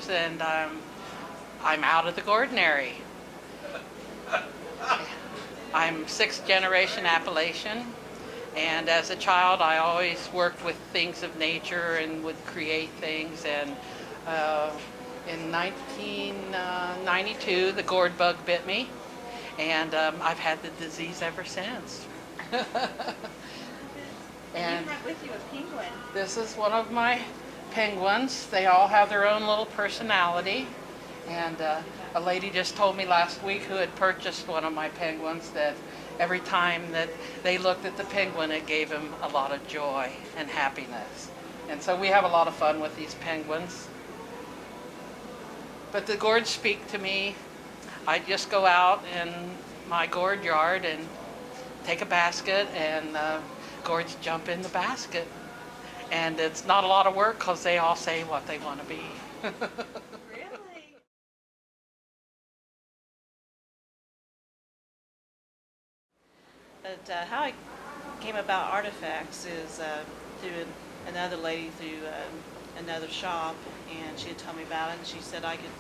ArtAffects, and I'm out of the ordinary. I'm sixth generation Appalachian, and as a child I always worked with things of nature and would create things, and in 1992 the gourd bug bit me, and I've had the disease ever since. And you have with you a penguin. this is one of my penguins. They all have their own little personality. And a lady just told me last week who had purchased one of my penguins that every time that they looked at the penguin, it gave them a lot of joy and happiness. And so we have a lot of fun with these penguins. But the gourds speak to me. I just go out in my gourd yard and take a basket, and gourds jump in the basket. And it's not a lot of work because they all say what they want to be. Really? But how I came about ArtAffects is through another lady through another shop, and she had told me about it, and she said I could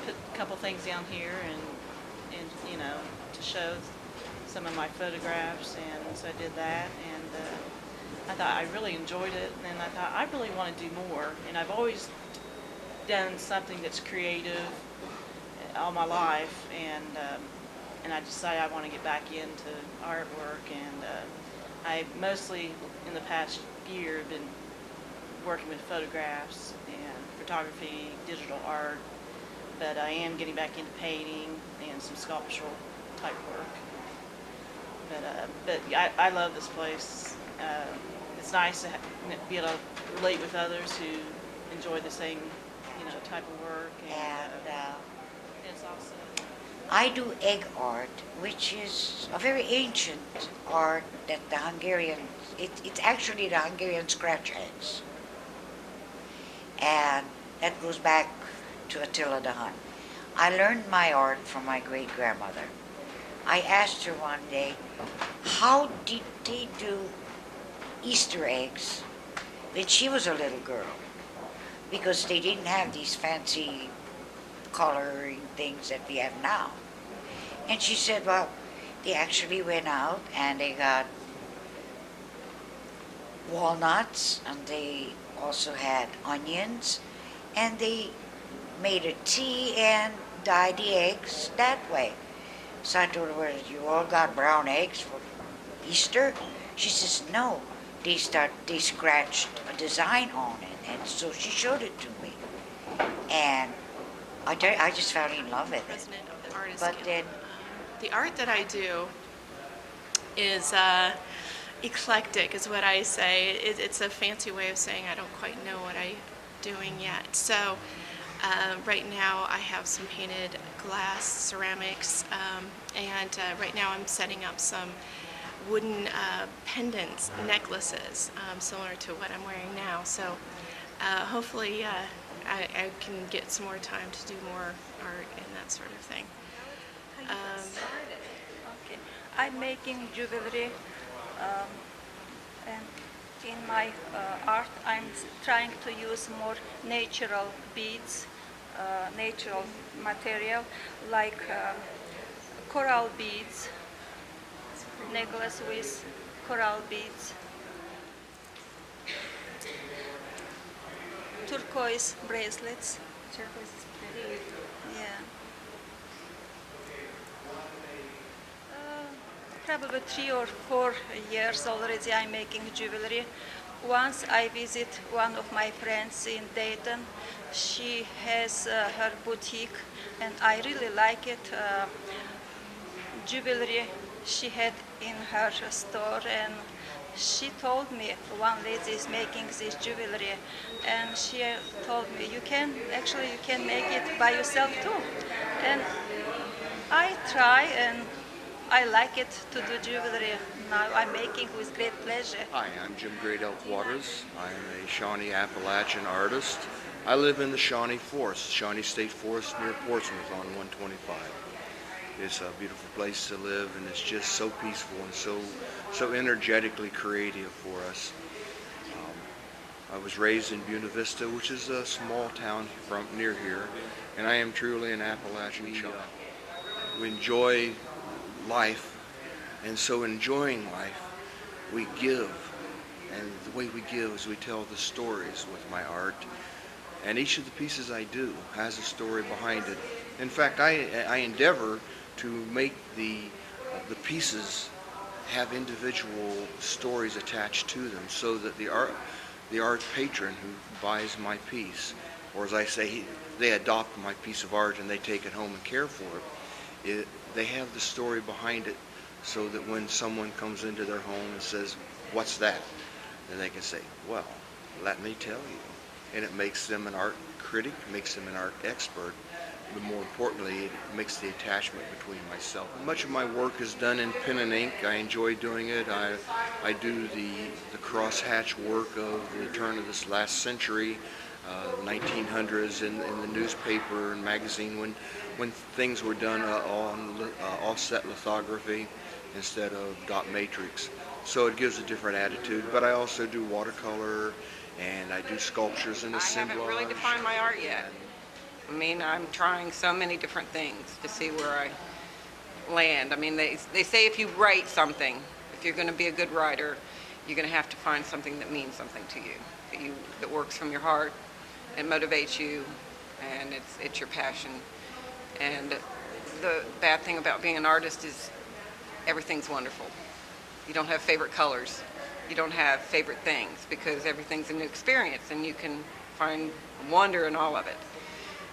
put a couple things down here and you know, to show some of my photographs, and so I did that, and I thought I really enjoyed it, and I thought I really want to do more, and I've always done something that's creative all my life, and I decided I want to get back into artwork, and I mostly in the past year have been working with photographs and photography, digital art, but I am getting back into painting and some sculptural type work. But I love this place. It's nice to be able to relate with others who enjoy the same, you know, type of work. And it's also. I do egg art, which is a very ancient art that the Hungarians, it's actually the Hungarian scratch eggs. And that goes back to Attila the Hun. I learned my art from my great-grandmother. I asked her one day, how did they do Easter eggs when she was a little girl? Because they didn't have these fancy coloring things that we have now. And she said, well, they actually went out and they got walnuts, and they also had onions, and they made a tea and dyed the eggs that way. So I told her, well, you all got brown eggs for Easter? She says, no, they scratched a design on it, and so she showed it to me. And I just fell in love with it. President of the Artist But Guild. then, The art that I do is eclectic, is what I say. It's a fancy way of saying I don't quite know what I'm doing yet. So right now I have some painted glass, ceramics, and right now I'm setting up some wooden pendants, necklaces, similar to what I'm wearing now. So hopefully I can get some more time to do more art and that sort of thing. Okay. I'm making jewelry, and in my art I'm trying to use more natural beads, natural material, like coral beads, necklace with coral beads, turquoise bracelets. Turquoise is pretty. Yeah. Probably 3 or 4 years already I'm making jewelry. Once I visit one of my friends in Dayton. She has her boutique, and I really like it. Jewelry she had in her store, and she told me one lady is making this jewelry, and she told me you can make it by yourself too. And I try, and I like it to do jewelry. Now I'm making with great pleasure. Hi, I'm Jim Great Elk Waters. I'm a Shawnee Appalachian artist. I live in the Shawnee Forest, Shawnee State Forest near Portsmouth on 125. It's a beautiful place to live, and it's just so peaceful and so energetically creative for us. I was raised in Buena Vista, which is a small town from near here, and I am truly an Appalachian child. We enjoy life, and so enjoying life, we give. And the way we give is we tell the stories with my art. And each of the pieces I do has a story behind it. In fact, I endeavor to make the pieces have individual stories attached to them, so that the art patron who buys my piece, or as I say, they adopt my piece of art and they take it home and care for it, they have the story behind it, so that when someone comes into their home and says, "What's that?" then they can say, "Well, let me tell you." And it makes them an art critic, makes them an art expert, but more importantly, it makes the attachment between myself. Much of my work is done in pen and ink. I enjoy doing it. I do the crosshatch work of the turn of this last century, 1900s, in the newspaper and magazine, when things were done on offset lithography instead of dot matrix. So it gives a different attitude. But I also do watercolor, and I do sculptures and assemblage. I haven't really defined my art yet. I mean, I'm trying so many different things to see where I land. I mean, they say if you write something, if you're going to be a good writer, you're going to have to find something that means something to you, that works from your heart and motivates you, and it's your passion. And the bad thing about being an artist is everything's wonderful. You don't have favorite colors. You don't have favorite things, because everything's a new experience and you can find wonder in all of it.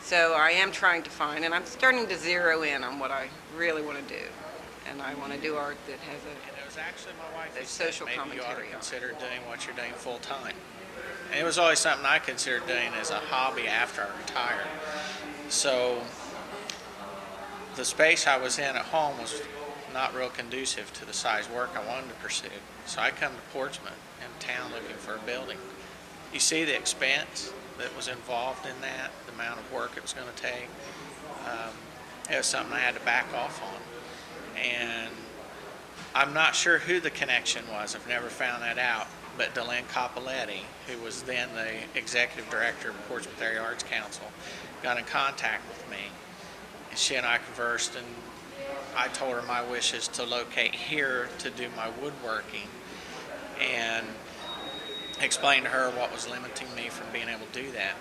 So I am trying to find, and I'm starting to zero in on what I really want to do. And I want to do art that has And it was actually my wife a who said social maybe you ought to commentary on it. consider doing what you're doing full time. And it was always something I considered doing as a hobby after I retired. So the space I was in at home was not real conducive to the size work I wanted to pursue. So I come to Portsmouth in town looking for a building. You see the expense that was involved in that, the amount of work it was going to take. It was something I had to back off on. And I'm not sure who the connection was. I've never found that out. But Delynn Capoletti, who was then the executive director of Portsmouth Area Arts Council, got in contact with me. And she and I conversed, and I told her my wish is to locate here to do my woodworking, and explained to her what was limiting me from being able to do that.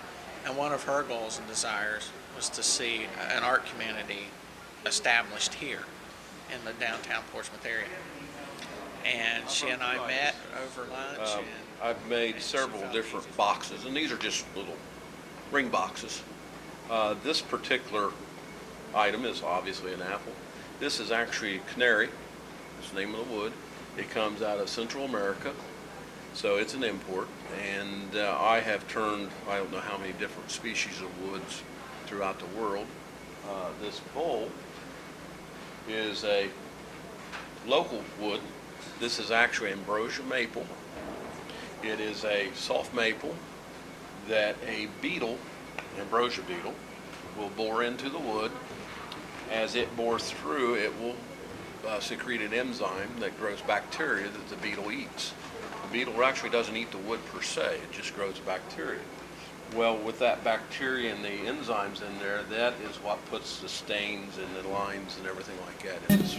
And one of her goals and desires was to see an art community established here in the downtown Portsmouth area. And she and I met over lunch. I've made several different boxes, and these are just little ring boxes. This particular item is obviously an apple. This is actually canary. It's the name of the wood. It comes out of Central America, so it's an import. And I have turned, I don't know how many different species of woods throughout the world. This bowl is a local wood. This is actually ambrosia maple. It is a soft maple that a beetle, ambrosia beetle, will bore into the wood. As it bores through, it will secrete an enzyme that grows bacteria that the beetle eats. The beetle actually doesn't eat the wood per se, it just grows bacteria. Well, with that bacteria and the enzymes in there, that is what puts the stains and the lines and everything like that in this